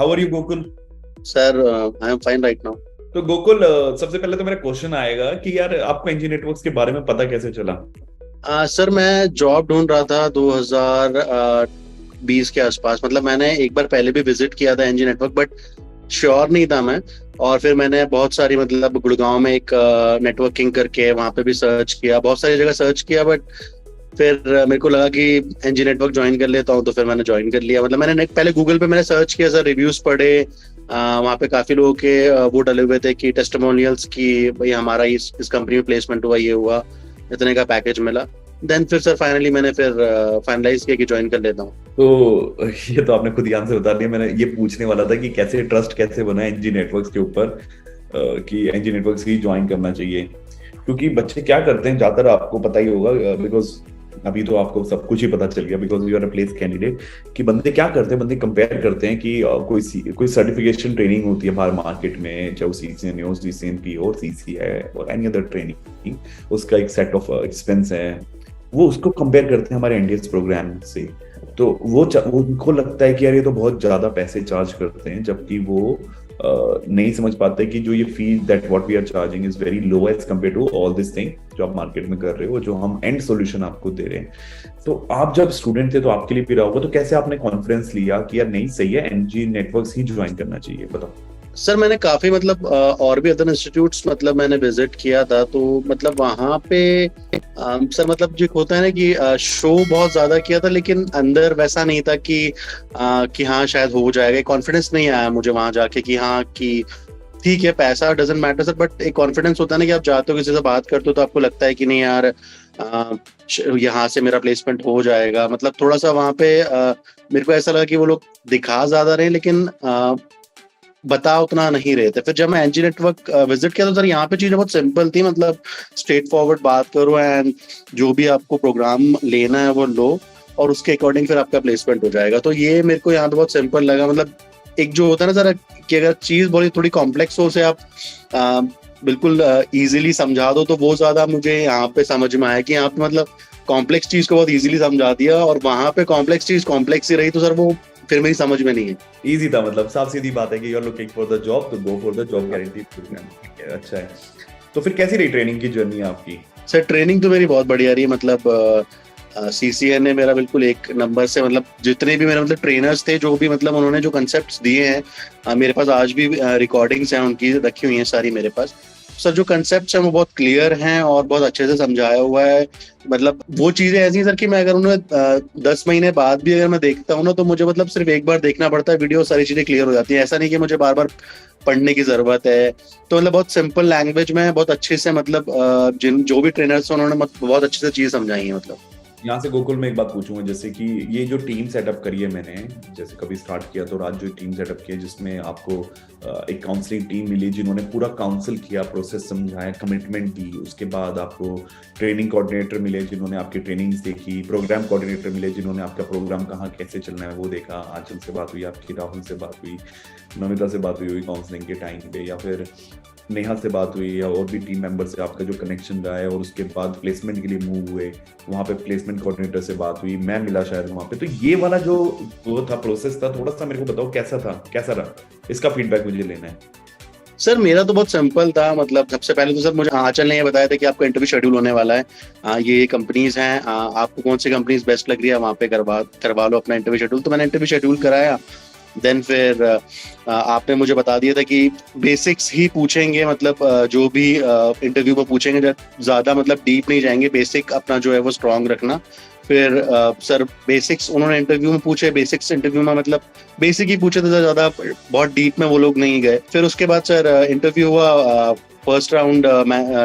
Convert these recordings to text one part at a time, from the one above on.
How are you Gokul? Sir, I am fine right now. तो गोकुल, सबसे पहले तो मेरा क्वेश्चन आएगा कि यार आपको एनजी नेटवर्क्स के बारे में पता कैसे चला? सर, मैं जॉब ढूंढ रहा था 2020 के आसपास। मतलब मैंने एक बार पहले भी विजिट किया था एनजी नेटवर्क, बट श्योर नहीं था मैं। और फिर मैंने बहुत सारी, मतलब गुड़गांव में एक नेटवर्किंग करके वहाँ पे भी सर्च किया, बहुत सारी जगह सर्च किया। बट फिर मेरे को लगा कि एनजी नेटवर्क ज्वाइन कर लेता हूँ, तो फिर मैंने ज्वाइन कर लिया। मतलब मैंने पहले गूगल पे मैंने सर्च किया सर, रिव्यूज पढ़े। वहाँ पे काफी लोगों के वो डले हुए थे कि टेस्टिमोनियल्स की भाई हमारा इस कंपनी में प्लेसमेंट हुआ, ये हुआ, इतने का पैकेज मिला। देन फिर सर फाइनली मैंने फिर फाइनलाइज किया कि ज्वाइन कर लेता हूँ। तो ये तो आपने खुद ही आंसर बता दिया। मैंने ये पूछने वाला था कि कैसे ट्रस्ट कैसे बना एनजी नेटवर्क्स के ऊपर, कि एनजी नेटवर्क्स ही ज्वाइन करना चाहिए। क्योंकि बच्चे क्या करते हैं ज्यादातर आपको पता ही होगा, बिकॉज अभी तो आपको सब कुछ ही पता चल गया because you are a place candidate. कि बंदे क्या करते हैं, बंदे कंपेयर करते हैं कि कोई सर्टिफिकेशन ट्रेनिंग होती है बाहर मार्केट में, चाहे वो सीसीएन हो, सीसीएनपी हो, सीसी है और एनी अदर ट्रेनिंग, उसका एक सेट ऑफ एक्सपेंस है। वो उसको कंपेयर करते हैं हमारे एनडीएस प्रोग्राम से। तो उनको लगता है कि यार ये तो बहुत ज्यादा पैसे चार्ज करते हैं, जबकि वो नहीं समझ पाते कि जो ये fee that what we are charging is very low as compare to all this thing जो आप मार्केट में कर रहे हो, जो हम एंड सॉल्यूशन आपको दे रहे हैं। तो आप जब स्टूडेंट थे तो आपके लिए भी रहा होगा, तो कैसे आपने कॉन्फिडेंस लिया कि यार नहीं सही है, एनजी नेटवर्क्स ही ज्वाइन करना चाहिए, बताओ। सर मैंने काफी, मतलब और भी अदर इंस्टीट्यूट्स मतलब मैंने विजिट किया था, तो मतलब वहाँ पे सर, मतलब जो होता है ना कि शो बहुत ज्यादा किया था, लेकिन अंदर वैसा नहीं था कि हाँ शायद हो जाएगा। कॉन्फिडेंस नहीं आया मुझे वहां जाके कि हाँ कि ठीक है, पैसा डजेंट मैटर सर, बट एक कॉन्फिडेंस होता है ना कि आप जाते हो किसी से बात करते हो तो आपको लगता है कि नहीं यार, यहाँ से मेरा प्लेसमेंट हो जाएगा। मतलब थोड़ा सा वहाँ पे मेरे को ऐसा लगा कि वो लोग दिखा ज्यादा रहे, लेकिन बता उतना नहीं रहे थे। फिर जब मैं एनजी नेटवर्क विजिट किया तो सर यहाँ पे चीजें बहुत सिंपल थी। मतलब स्ट्रेट फॉरवर्ड बात करो एंड जो भी आपको प्रोग्राम लेना है वो लो, और उसके अकॉर्डिंग फिर आपका प्लेसमेंट हो जाएगा। तो ये मेरे को यहाँ पे बहुत सिंपल लगा। मतलब एक जो होता है ना सर, कि अगर चीज बहुत थोड़ी कॉम्प्लेक्स हो, उसे आप अ, बिल्कुल इजीली समझा दो, तो वो ज्यादा मुझे यहाँ पे समझ में आया कि यहाँ पे मतलब कॉम्प्लेक्स चीज को बहुत इजीली समझा दिया, और वहां पे कॉम्प्लेक्स चीज कॉम्प्लेक्स ही रही, तो सर वो फिर मेरी समझ में नहीं है। इजी था, मतलब साफ सीधी बात है कि you are looking for the job, तो go for the job guarantee programme. ठीक है, अच्छा है। तो फिर कैसी रही ट्रेनिंग की जर्नी आपकी? सर ट्रेनिंग तो मेरी बहुत बढ़िया रही है। मतलब सीसीएन ने मेरा बिल्कुल एक नंबर से, मतलब जितने भी मेरे मतलब ट्रेनर्स थे, जो भी मतलब उन्होंने जो कंसेप्ट्स दिए हैं, मेरे पास आज भी रिकॉर्डिंग्स हैं उनकी रखी हुई हैं सारी मेरे पास। सर जो कंसेप्ट्स हैं वो बहुत क्लियर हैं और बहुत अच्छे से समझाया हुआ है। मतलब वो चीजें ऐसी हैं सर कि मैं अगर उन्हें 10 महीने बाद भी अगर मैं देखता हूँ ना, तो मुझे मतलब सिर्फ एक बार देखना पड़ता है वीडियो, सारी चीजें क्लियर हो जाती है। ऐसा नहीं कि मुझे बार बार पढ़ने की जरूरत है। तो मतलब बहुत सिंपल लैंग्वेज में बहुत अच्छे से, मतलब जिन जो भी ट्रेनर्स हैं उन्होंने बहुत अच्छे से चीजें समझाई है। मतलब यहाँ से गोकुल में एक बात पूछूंगा, जैसे कि ये जो टीम सेटअप करी है मैंने, जैसे कभी स्टार्ट किया तो रात जो टीम सेटअप किया जिसमें आपको एक काउंसलिंग टीम मिली जिन्होंने पूरा काउंसिल किया, प्रोसेस समझाया, कमिटमेंट दी। उसके बाद आपको ट्रेनिंग कोऑर्डिनेटर मिले जिन्होंने आपकी ट्रेनिंग्स देखी, प्रोग्राम कोऑर्डिनेटर मिले जिन्होंने आपका प्रोग्राम कहाँ कैसे चलना है वो देखा। आंचल से बात हुई आपकी, राहुल से बात हुई, नमिता से बात हुई काउंसलिंग के टाइम पे, या फिर नेहा से बात हुई, या और भी टीम मेंबर से आपका जो कनेक्शन रहा है। और उसके बाद प्लेसमेंट के लिए मूव हुए, वहाँ पे प्लेसमेंट कोऑर्डिनेटर से बात हुई, मैं मिला शायद वहाँ पे। तो ये वाला जो वो था, प्रोसेस था, थोड़ा सा मेरे को बताओ कैसा था, कैसा रहा, इसका फीडबैक मुझे लेना है। सर मेरा तो बहुत सिंपल था। मतलब सबसे पहले तो सर मुझे आंचल ने ये बताया था कि आपका इंटरव्यू शेड्यूल होने वाला है, ये कंपनीज हैं, आपको कौन सी कंपनीज बेस्ट लग रही है वहाँ पे करवा करवा लो अपना इंटरव्यू शेड्यूल। तो मैंने इंटरव्यू शेड्यूल कराया। देन फिर आपने मुझे बता दिया था कि बेसिक्स ही पूछेंगे। मतलब जो भी इंटरव्यू में पूछेंगे, ज्यादा मतलब डीप नहीं जाएंगे, बेसिक अपना जो है वो स्ट्रांग रखना। फिर सर बेसिक्स उन्होंने इंटरव्यू में पूछे। बेसिक्स इंटरव्यू में मतलब बेसिक ही पूछे थे सर, ज्यादा बहुत डीप में वो लोग नहीं गए। फिर उसके बाद सर इंटरव्यू हुआ, फर्स्ट राउंड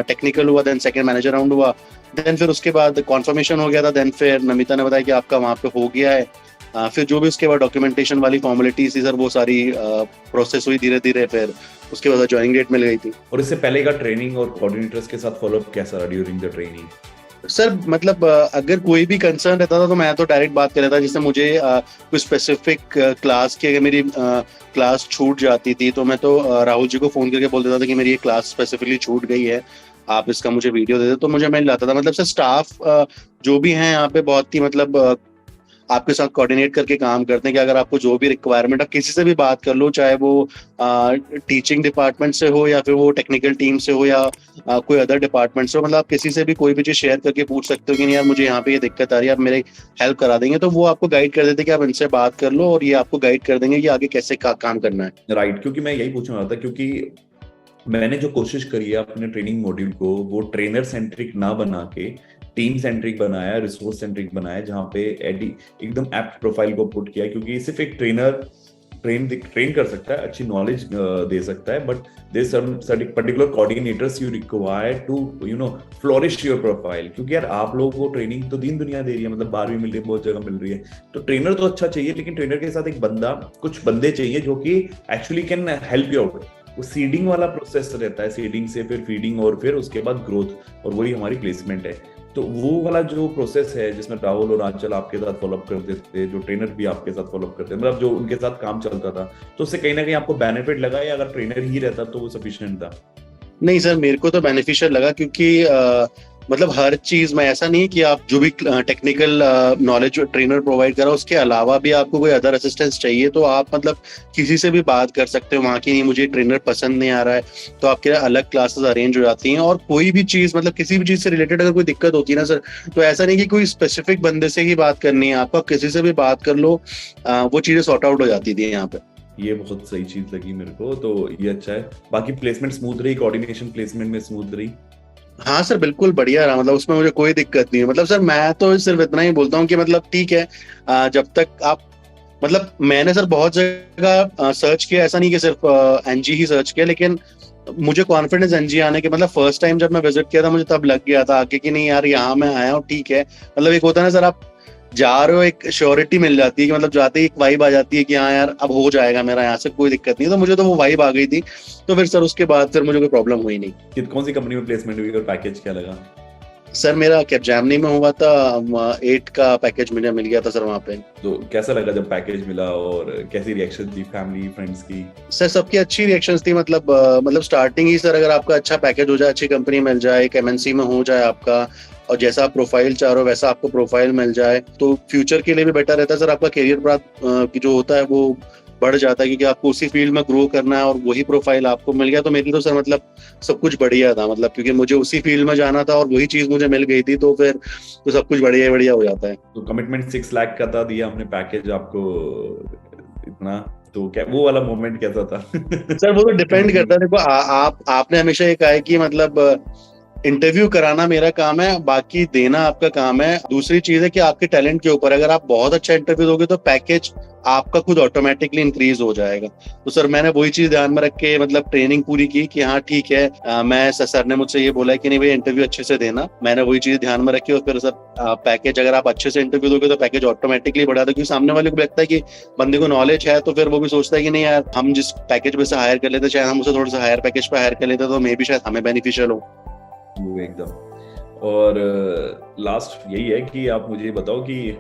टेक्निकल हुआ, देन सेकंड मैनेजर राउंड हुआ। देन फिर उसके बाद कॉन्फर्मेशन हो गया था। देन फिर नमिता ने बताया कि आपका वहाँ पे हो गया है। फिर जो भी उसके बाद डॉक्यूमेंटेशन वाली फॉर्मेलिटीज थी सर, वो सारी प्रोसेस हुई धीरे धीरे। फिर उसके बाद ज्वाइनिंग डेट मिल गई थी। और इससे पहले का ट्रेनिंग और कोऑर्डिनेटर्स के साथ फॉलोअप कैसा रहा ड्यूरिंग द ट्रेनिंग? सर मतलब अगर कोई भी कंसर्न रहता था तो मैं तो डायरेक्ट बात कर लेता। जैसे मुझे कोई स्पेसिफिक क्लास की अगर मेरी क्लास छूट जाती थी, तो मैं तो राहुल जी को फोन करके बोल देता था कि मेरी ये क्लास स्पेसिफिकली छूट गई है, आप इसका मुझे वीडियो दे दो, तो मुझे मिल जाता था। मतलब सर स्टाफ जो भी हैं यहाँ पे बहुत ही मतलब आपके साथ कोऑर्डिनेट करके काम करते हैं कि अगर आपको जो भी रिक्वायरमेंट, आप किसी से भी बात कर लो, चाहे वो टीचिंग डिपार्टमेंट से हो या फिर वो टेक्निकल टीम से हो या कोई अदर डिपार्टमेंट से हो, मतलब आप किसी से भी कोई भी चीज शेयर करके पूछ सकते हो कि नहीं यार मुझे यहाँ पे ये दिक्कत आ रही है, आप मेरे हेल्प करा देंगे, तो वो आपको गाइड कर देते हैं कि आप इनसे बात कर लो और ये आपको गाइड कर देंगे कि आगे कैसे काम करना है। राइट, क्योंकि मैं यही पूछने वाला था, क्योंकि मैंने जो कोशिश करी है अपने ट्रेनिंग मॉड्यूल को वो ट्रेनर सेंट्रिक ना बना के टीम सेंट्रिक बनाया, रिसोर्स सेंट्रिक बनाया, जहाँ पे एडी एकदम एप्ट प्रोफाइल को पुट किया, क्योंकि सिर्फ एक ट्रेनर ट्रेन कर सकता है, अच्छी नॉलेज दे सकता है, but there some particular coordinators you require to flourish your profile, क्योंकि यार आप लोगों को ट्रेनिंग तो दीन दुनिया दे रही है, मतलब 12वीं मिल रही है, बहुत जगह मिल रही है, तो ट्रेनर तो अच्छा चाहिए, लेकिन ट्रेनर के साथ एक बंदा, कुछ बंदे चाहिए जो कि actually can help you out. वो सीडिंग वाला प्रोसेस रहता है, सीडिंग से फिर फीडिंग और फिर उसके बाद ग्रोथ, और वही हमारी प्लेसमेंट है। तो वो वाला जो प्रोसेस है जिसमें राहुल और आंचल आपके साथ फॉलोअप करते थे, जो ट्रेनर भी आपके साथ फॉलोअप करते थे, मतलब जो उनके साथ काम चलता था, तो उससे कहीं ना कहीं आपको बेनिफिट लगा, या अगर ट्रेनर ही रहता तो वो सफिशिएंट था? नहीं सर, मेरे को तो बेनिफिशियल लगा, क्योंकि मतलब हर चीज में ऐसा नहीं कि आप जो भी टेक्निकल नॉलेज ट्रेनर प्रोवाइड करा उसके अलावा भी आपको कोई अदर असिस्टेंस चाहिए तो आप मतलब किसी से भी बात कर सकते हो वहाँ की, नहीं मुझे ट्रेनर पसंद नहीं आ रहा है, तो आपके अलग क्लासेस अरेंज हो जाती हैं। और कोई भी चीज, मतलब किसी भी चीज से रिलेटेड अगर कोई दिक्कत होती है ना सर, तो ऐसा नहीं कि कोई स्पेसिफिक बंदे से ही बात करनी है, आपको किसी से भी बात कर लो, वो चीजें सॉर्ट आउट हो जाती थी यहाँ पे। ये बहुत सही चीज लगी मेरे को, तो ये अच्छा है। बाकी प्लेसमेंट स्मूथ रही, कोऑर्डिनेशन प्लेसमेंट में स्मूथ रही? हाँ सर, बिल्कुल बढ़िया रहा, मतलब उसमें मुझे कोई दिक्कत नहीं है। मतलब सर मैं तो सिर्फ इतना ही बोलता हूँ कि मतलब ठीक है, जब तक आप, मतलब मैंने सर बहुत जगह सर्च किया, ऐसा नहीं कि सिर्फ एनजी ही सर्च किया, लेकिन मुझे कॉन्फिडेंस एनजी आने के, मतलब फर्स्ट टाइम जब मैं विजिट किया था मुझे तब लग गया था आगे कि नहीं यार यहाँ मैं आया हूँ, ठीक है। मतलब एक होता है ना सर, आप जा रहे हो, एक श्योरिटी मिल जाती है कि मतलब जाते ही एक वाइब आ जाती है कि हाँ यार अब हो जाएगा मेरा, यहाँ से कोई दिक्कत नहीं है। तो मुझे तो वो वाइब आ गई थी, तो फिर सर उसके बाद फिर मुझे कोई प्रॉब्लम हुई नहीं। कौन सी कंपनी में प्लेसमेंट हुई और पैकेज क्या लगा? सर मेरा कैपजेमिनी में हुआ था, 8 का पैकेज मुझे मिल गया था सर वहाँ पे। तो कैसा लगा जब पैकेज मिला, और कैसी रिएक्शन थी फैमिली फ्रेंड्स की? सर सबकी अच्छी रिएक्शंस थी, मतलब स्टार्टिंग ही सर, अगर आपका अच्छा पैकेज हो जाए, अच्छी कंपनी मिल जाए, एक एमएनसी में हो जाए आपका, और जैसा आप प्रोफाइल चाह रहे हो वैसा आपको प्रोफाइल मिल जाए, तो फ्यूचर के लिए भी बेटर रहता है सर। आपका करियर पाथ जो होता है वो बढ़ जाता है, क्योंकि आपको उसी फील्ड में ग्रो करना है और वही प्रोफाइल आपको मिल गया। तो मेरे लिए तो सर मतलब सब कुछ बढ़िया था, मतलब क्योंकि मुझे उसी फील्ड में जाना था और वही चीज मुझे मिल गई थी, तो फिर तो सब कुछ बढ़िया बढ़िया हो जाता है। तो कमिटमेंट 6 लाख का था, दिया हमने पैकेज आपको इतना, तो क्या वो वाला मोमेंट कैसा था? सर वो तो डिपेंड करता है, देखो आपने हमेशा ये कहा है कि मतलब इंटरव्यू कराना मेरा काम है, बाकी देना आपका काम है। दूसरी चीज है कि आपके टैलेंट के ऊपर, अगर आप बहुत अच्छा इंटरव्यू दोगे तो पैकेज आपका खुद ऑटोमेटिकली इंक्रीज हो जाएगा। तो सर मैंने वही चीज ध्यान में रख के मतलब ट्रेनिंग पूरी की कि हाँ ठीक है, मैं सर ने मुझसे ये बोला है कि नहीं भाई इंटरव्यू अच्छे से देना, मैंने वही चीज ध्यान में रखी। और फिर सर पैकेज, अगर आप अच्छे से इंटरव्यू दोगे तो पैकेज ऑटोमेटिकली बढ़ा दो, क्योंकि सामने वाले को लगता है कि बंदे को नॉलेज है, तो फिर वो भी सोचता है कि नहीं यार हम जिस पैकेज में से हायर कर लेते, चाहे हम उसे थोड़ा सा हायर पैकेज पे हायर कर लेते तो मे भी शायद हमें बेनिफिशियल हो। वो एकदम। और लास्ट यही है कि आप मुझे बताओ कि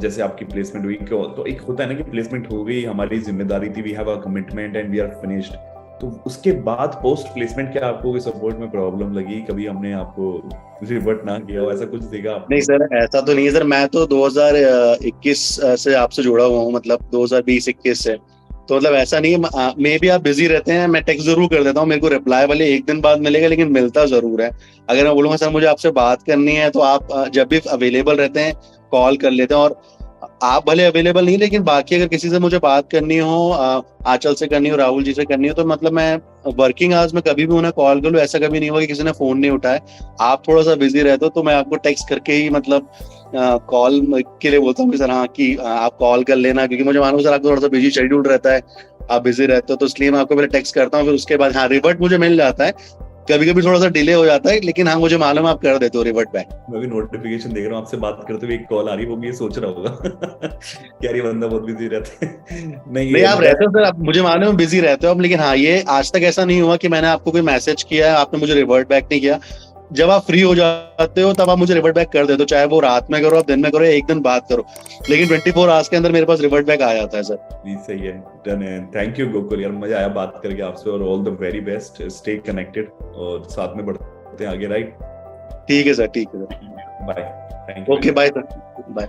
जैसे आपकी प्लेसमेंट हुई, तो एक होता है ना कि प्लेसमेंट हो गई, हमारी जिम्मेदारी थी, we have a commitment and we are finished, तो उसके बाद पोस्ट प्लेसमेंट क्या आपको कोई सपोर्ट में प्रॉब्लम लगी? कभी हमने आपको रिवर्ट ना किया हो, ऐसा कुछ देखा आपने? नहीं सर, ऐसा तो नहीं है सर, मैं तो 2021 से आपसे जुड़ा हुआ हूँ, मतलब 2020-21 से, तो मतलब ऐसा नहीं है। मे भी आप बिजी रहते हैं, मैं टेक्स्ट जरूर कर देता हूँ, मेरे को रिप्लाई वाले एक दिन बाद मिलेगा, लेकिन मिलता जरूर है। अगर मैं बोलूंगा सर मुझे आपसे बात करनी है, तो आप जब भी अवेलेबल रहते हैं कॉल कर लेते हैं। और आप भले अवेलेबल नहीं, लेकिन बाकी अगर किसी से मुझे बात करनी हो, आंचल से करनी हो, राहुल जी से करनी हो, तो मतलब मैं वर्किंग आवर्स में कभी भी उन्हें कॉल कर लूँ, ऐसा कभी नहीं हुआ कि किसी ने फोन नहीं उठाया। आप थोड़ा सा बिजी रहते हो तो मैं आपको टेक्स्ट करके ही मतलब कॉल के लिए बोलता हूँ कि सर हाँ कि आप कॉल कर लेना, क्योंकि मुझे मालूम सर आपको थोड़ा सा बिजी शेड्यूल रहता है, आप बिजी रहते हो, तो इसलिए मैं आपको पहले टेक्स्ट करता हूँ, फिर उसके बाद हाँ रिवर्ट मुझे मिल जाता है। कभी कभी थोड़ा सा डिले हो जाता है, लेकिन हाँ मुझे मालूम है आप कर देते हो रिवर्ट बैक। मैं भी नोटिफिकेशन देख रहा हूँ, आपसे बात करते हुए एक कॉल आ रही है, वो भी ये सोच रहा होगा कि यार ये बंदा बहुत बिजी रहता है। नहीं आप रहते हो सर, आप मुझे मालूम है बिजी रहते हो आप, लेकिन हाँ ये आज तक ऐसा नहीं हुआ कि मैंने आपको कोई मैसेज किया है आपने मुझे रिवर्ट बैक नहीं किया। जब आप फ्री हो जाते हो तब आप मुझे रिवर्ट बैक कर देते हो, चाहे वो रात में करो, आप दिन में करो, एक दिन बात करो, लेकिन 24 आवर्स के अंदर मेरे पास रिवर्ट बैक आ जाता है सर। जी सही है, डन है। थैंक यू गोकुल, यार मजा आया बात करके आपसे, और all the very best, stay connected और साथ में बढ़ते हैं आगे, राइट? ठीक है सर, ठीक है sir, bye. Thank you. Okay bye sir, bye.